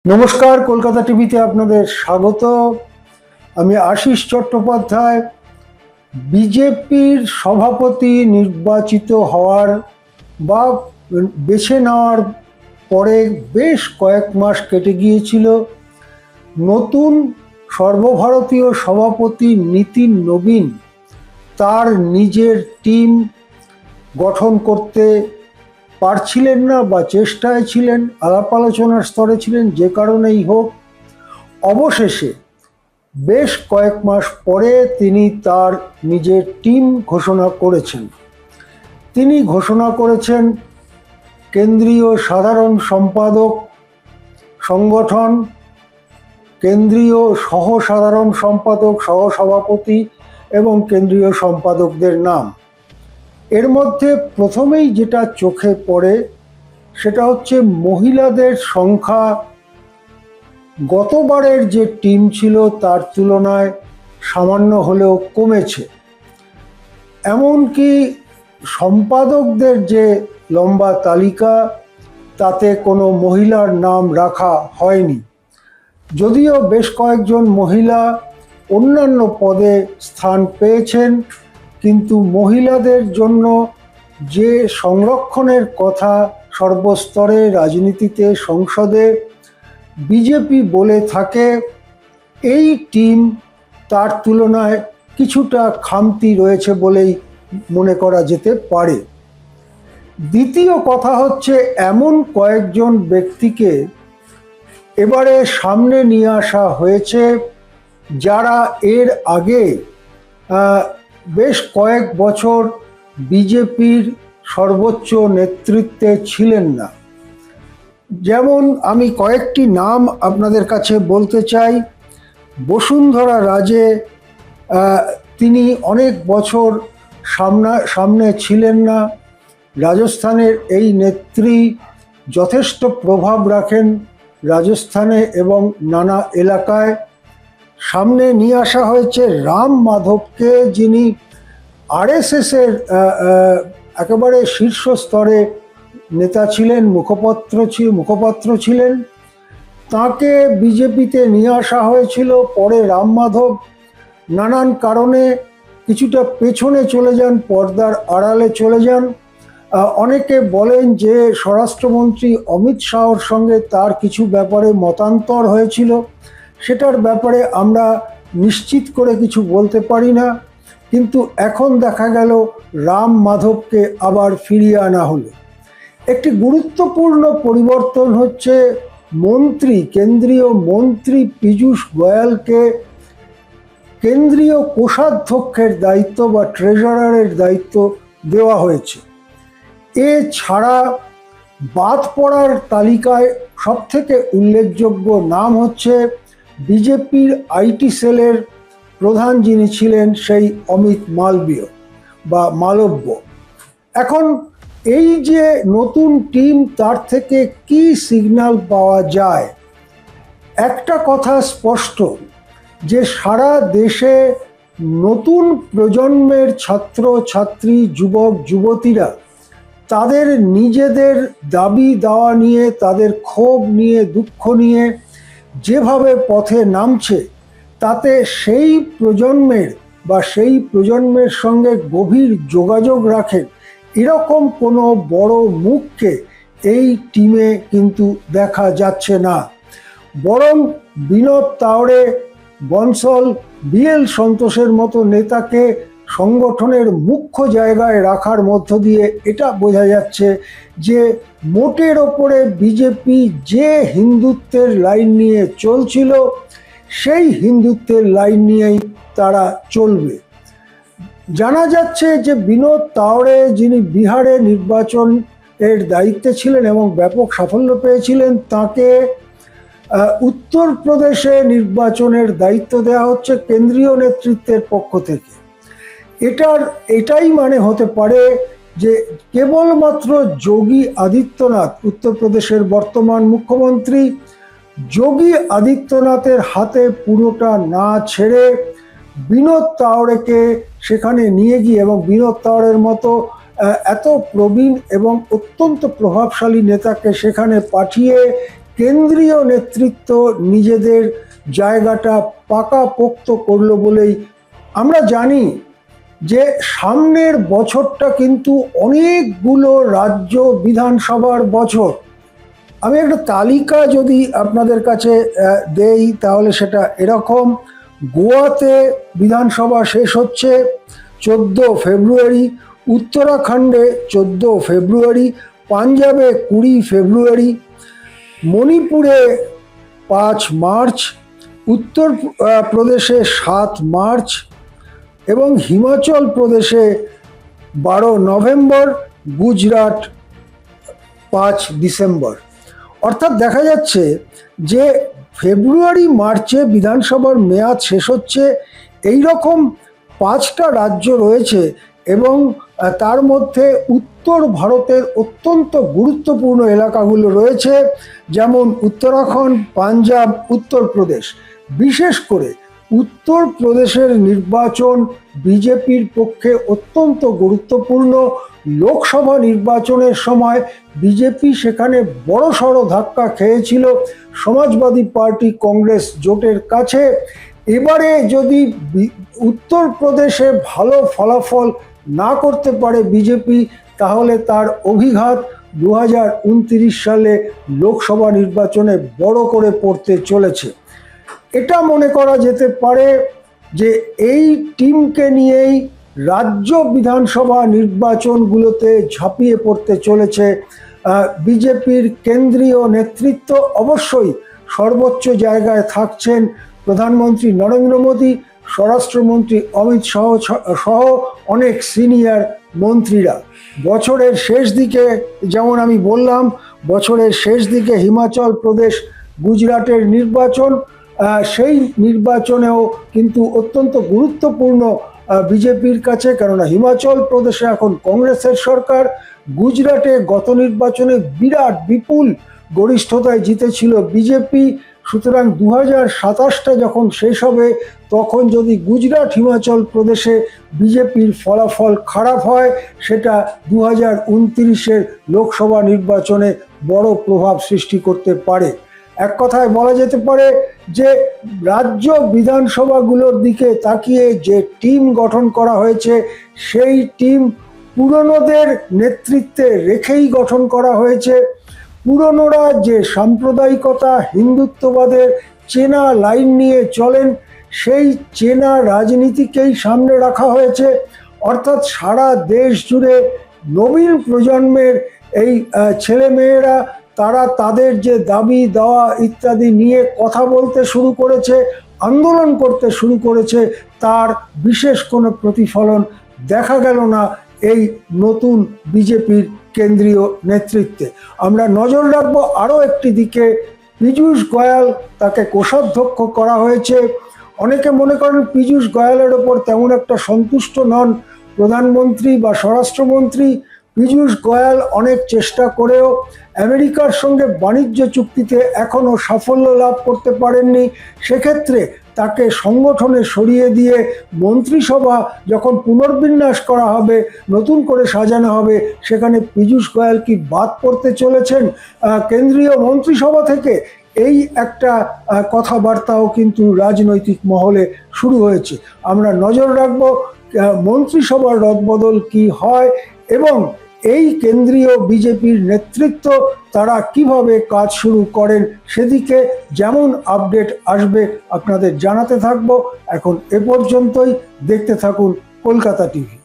নমস্কার, কলকাতা টিভিতে আপনাদের স্বাগত। আমি আশিস চট্টোপাধ্যায়। বিজেপির সভাপতি নির্বাচিত হওয়ার বা বেছে নেওয়ার পরে বেশ কয়েক মাস কেটে গিয়েছিল। নতুন সর্বভারতীয় সভাপতি নীতিন নবীন তার নিজের টিম গঠন করতে পারছিলেন না বা চেষ্টায় ছিলেন, আলাপ আলোচনার স্তরে ছিলেন। যে কারণেই হোক, অবশেষে বেশ কয়েক মাস পরে তিনি তার নিজের টিম ঘোষণা করেছেন। তিনি ঘোষণা করেছেন কেন্দ্রীয় সাধারণ সম্পাদক সংগঠন, কেন্দ্রীয় সহ সাধারণ সম্পাদক, সহসভাপতি এবং কেন্দ্রীয় সম্পাদকদের নাম। এর মধ্যে প্রথমেই যেটা চোখে পড়ে সেটা হচ্ছে মহিলাদের সংখ্যা গতবারের যে টিম ছিল তার তুলনায় সামান্য হলেও কমেছে। এমনকি সম্পাদকদের যে লম্বা তালিকা, তাতে কোনো মহিলার নাম রাখা হয়নি। যদিও বেশ কয়েকজন মহিলা অন্যান্য পদে স্থান পেয়েছেন, কিন্তু মহিলাদের জন্য যে সংরক্ষণের কথা সর্বস্তরে রাজনীতিতে, সংসদে বিজেপি বলে থাকে, এই টিম তার তুলনায় কিছুটা খামতি রয়েছে বলেই মনে করা যেতে পারে। দ্বিতীয় কথা হচ্ছে, এমন কয়েকজন ব্যক্তিকে এবারে সামনে নিয়ে আসা হয়েছে যারা এর আগে বেশ কয়েক বছর বিজেপির সর্বোচ্চ নেতৃত্বে ছিলেন না। যেমন আমি কয়েকটি নাম আপনাদের কাছে বলতে চাই। বসুন্ধরা রাজে তিনি অনেক বছর সামনে ছিলেন না। রাজস্থানের এই নেত্রী যথেষ্ট প্রভাব রাখেন রাজস্থানে এবং নানা এলাকায়। সামনে নিয়ে আসা হয়েছে রাম মাধবকে, যিনি আরএসএসের একেবারে শীর্ষ স্তরে নেতা ছিলেন, মুখপাত্র ছিলেন। তাকে বিজেপিতে নিয়ে আসা হয়েছিল। পরে রাম মাধব নানান কারণে কিছুটা পেছনে চলে যান, পর্দার আড়ালে চলে যান। অনেকে বলেন যে স্বরাষ্ট্রমন্ত্রী অমিত শাহর সঙ্গে তার কিছু ব্যাপারে মতান্তর হয়েছিল। সেটার ব্যাপারে আমরা নিশ্চিত করে কিছু বলতে পারি না, কিন্তু এখন দেখা গেল রাম মাধবকে আবার ফিরিয়ে আনা হলো। একটি গুরুত্বপূর্ণ পরিবর্তন হচ্ছে কেন্দ্রীয় মন্ত্রী পীযূষ গোয়ালকে কেন্দ্রীয় কোষাধ্যক্ষের দায়িত্ব বা ট্রেজারারের দায়িত্ব দেওয়া হয়েছে। এছাড়া বাদ পড়ার তালিকায় সবথেকে উল্লেখযোগ্য নাম হচ্ছে বিজেপির আইটি সেলের প্রধান যিনি ছিলেন, সেই অমিত মালব্য। এখন এই যে নতুন টিম, তার থেকে কি সিগন্যাল পাওয়া যায়? একটা কথা স্পষ্ট, যে সারা দেশে নতুন প্রজন্মের ছাত্র ছাত্রী, যুবক যুবতীরা তাদের নিজেদের দাবি দাওয়া নিয়ে, তাদের ক্ষোভ নিয়ে, দুঃখ নিয়ে যেভাবে পথে নামছে, তাতে সেই প্রজন্মের সঙ্গে গভীর যোগাযোগ রাখেন এরকম কোনো বড় মুখকে এই টিমে কিন্তু দেখা যাচ্ছে না। বরং বিনোদ তাওড়ে, বনসল, বিএল সন্তোষের মতো নেতাকে সংগঠনের মুখ্য জায়গায় রাখার মধ্য দিয়ে এটা বোঝা যাচ্ছে যে মোটের ওপরে বিজেপি যে হিন্দুত্বের লাইন নিয়ে চলছিল, সেই হিন্দুত্বের লাইন নিয়েই তারা চলবে। জানা যাচ্ছে যে বিনোদ তাওড়ে, যিনি বিহারে নির্বাচনের দায়িত্বে ছিলেন এবং ব্যাপক সাফল্য পেয়েছিলেন, তাকে উত্তরপ্রদেশে নির্বাচনের দায়িত্ব দেওয়া হচ্ছে কেন্দ্রীয় নেতৃত্বের পক্ষ থেকে। এটাই মানে হতে পারে যে কেবলমাত্র যোগী আদিত্যনাথ, উত্তরপ্রদেশের বর্তমান মুখ্যমন্ত্রী, যোগী আদিত্যনাথের হাতে পুরোটা না ছেড়ে বিনোদ তাওড়েকে সেখানে নিয়ে গিয়ে, এবং বিনোদ তাওড়ের মতো এত প্রবীণ এবং অত্যন্ত প্রভাবশালী নেতাকে সেখানে পাঠিয়ে কেন্দ্রীয় নেতৃত্ব নিজেদের জায়গাটা পাকাপোক্ত করলো বলেই আমরা জানি যে সামনের বছরটা কিন্তু অনেকগুলো রাজ্য বিধানসভার বছর। আমি একটা তালিকা যদি আপনাদের কাছে দেই তাহলে সেটা এরকম: গোয়াতে বিধানসভা শেষ হচ্ছে 14 ফেব্রুয়ারি, উত্তরাখণ্ডে 14 ফেব্রুয়ারি, পাঞ্জাবে 20 ফেব্রুয়ারি, মণিপুরে 5 মার্চ, উত্তর প্রদেশে 7 মার্চ এবং হিমাচল প্রদেশে 12 নভেম্বর, গুজরাট 5 ডিসেম্বর। অর্থাৎ দেখা যাচ্ছে যে ফেব্রুয়ারি মার্চে বিধানসভার মেয়াদ শেষ হচ্ছে। এই রকম 5টা রাজ্য রয়েছে এবং তার মধ্যে উত্তর ভারতের অত্যন্ত গুরুত্বপূর্ণ এলাকাগুলো রয়েছে, যেমন উত্তরাখণ্ড, পাঞ্জাব, উত্তরপ্রদেশ। বিশেষ করে উত্তরপ্রদেশের নির্বাচন বিজেপির পক্ষে অত্যন্ত গুরুত্বপূর্ণ। লোকসভা নির্বাচনের সময় বিজেপি সেখানে বড়সড় ধাক্কা খেয়েছিল সমাজবাদী পার্টি কংগ্রেস জোটের কাছে। এবারে যদি উত্তরপ্রদেশে ভালো ফলাফল না করতে পারে বিজেপি, তাহলে তার অভিঘাত 2029 সালে লোকসভা নির্বাচনে বড় করে পড়তে চলেছে। এটা মনে করা যেতে পারে যে এই টিমকে নিয়েই রাজ্য বিধানসভা নির্বাচনগুলোতে ঝাঁপিয়ে পড়তে চলেছে বিজেপির কেন্দ্রীয় নেতৃত্ব। অবশ্যই সর্বোচ্চ জায়গায় থাকছেন প্রধানমন্ত্রী নরেন্দ্র মোদী, স্বরাষ্ট্রমন্ত্রী অমিত শাহ সহ অনেক সিনিয়র মন্ত্রীরা। বছরের শেষ দিকে, যেমন আমি বললাম, বছরের শেষ দিকে হিমাচল প্রদেশ, গুজরাটের নির্বাচন, সেই নির্বাচনেও কিন্তু অত্যন্ত গুরুত্বপূর্ণ বিজেপির কাছে, কেননা হিমাচল প্রদেশে এখন কংগ্রেসের সরকার। গুজরাটে গত নির্বাচনে বিরাট বিপুল গরিষ্ঠতায় জিতেছিল বিজেপি। সুতরাং 2027টা যখন শেষ হবে, তখন যদি গুজরাট হিমাচল প্রদেশে বিজেপির ফলাফল খারাপ হয়, সেটা 2029-এর লোকসভা নির্বাচনে বড় প্রভাব সৃষ্টি করতে পারে। এক কথায় বলা যেতে পারে যে রাজ্য বিধানসভাগুলোর দিকে তাকিয়ে যে টিম গঠন করা হয়েছে, সেই টিম পুরনোদের নেতৃত্বে রেখেই গঠন করা হয়েছে। পুরনোরা যে সাম্প্রদায়িকতা, হিন্দুত্ববাদের চেনা লাইন নিয়ে চলেন, সেই চেনা রাজনীতিকেই সামনে রাখা হয়েছে। অর্থাৎ সারা দেশ জুড়ে নবীন প্রজন্মের এই ছেলেমেয়েরা, তারা তাদের যে দাবি দেওয়া ইত্যাদি নিয়ে কথা বলতে শুরু করেছে, আন্দোলন করতে শুরু করেছে, তার বিশেষ কোনো প্রতিফলন দেখা গেল না এই নতুন বিজেপির কেন্দ্রীয় নেতৃত্বে। আমরা নজর রাখবো আরও একটি দিকে। পীযূষ গোয়াল, তাকে কোষাধ্যক্ষ করা হয়েছে। অনেকে মনে করেন পীযূষ গোয়ালের ওপর তেমন একটা সন্তুষ্ট নন প্রধানমন্ত্রী বা স্বরাষ্ট্রমন্ত্রী। পীযূষ গোয়াল অনেক চেষ্টা করেও আমেরিকার সঙ্গে বাণিজ্য চুক্তিতে এখনও সাফল্য লাভ করতে পারেননি। সেক্ষেত্রে তাকে সংগঠনে সরিয়ে দিয়ে মন্ত্রিসভা যখন পুনর্বিন্যাস করা হবে, নতুন করে সাজানো হবে, সেখানে পীযূষ গোয়াল কি বাদ পড়তে চলেছেন কেন্দ্রীয় মন্ত্রিসভা থেকে? এই একটা কথাবার্তাও কিন্তু রাজনৈতিক মহলে শুরু হয়েছে। আমরা নজর রাখবো মন্ত্রিসভার রদবদল কি হয় এবং এই কেন্দ্রীয় বিজেপির নেতৃত্ব তারা কিভাবে কাজ শুরু করেন সেদিকে। যেমন আপডেট আসবে আপনাদের জানাতে থাকবো। এখন এ পর্যন্তই। দেখতে থাকুন কলকাতা টিভি।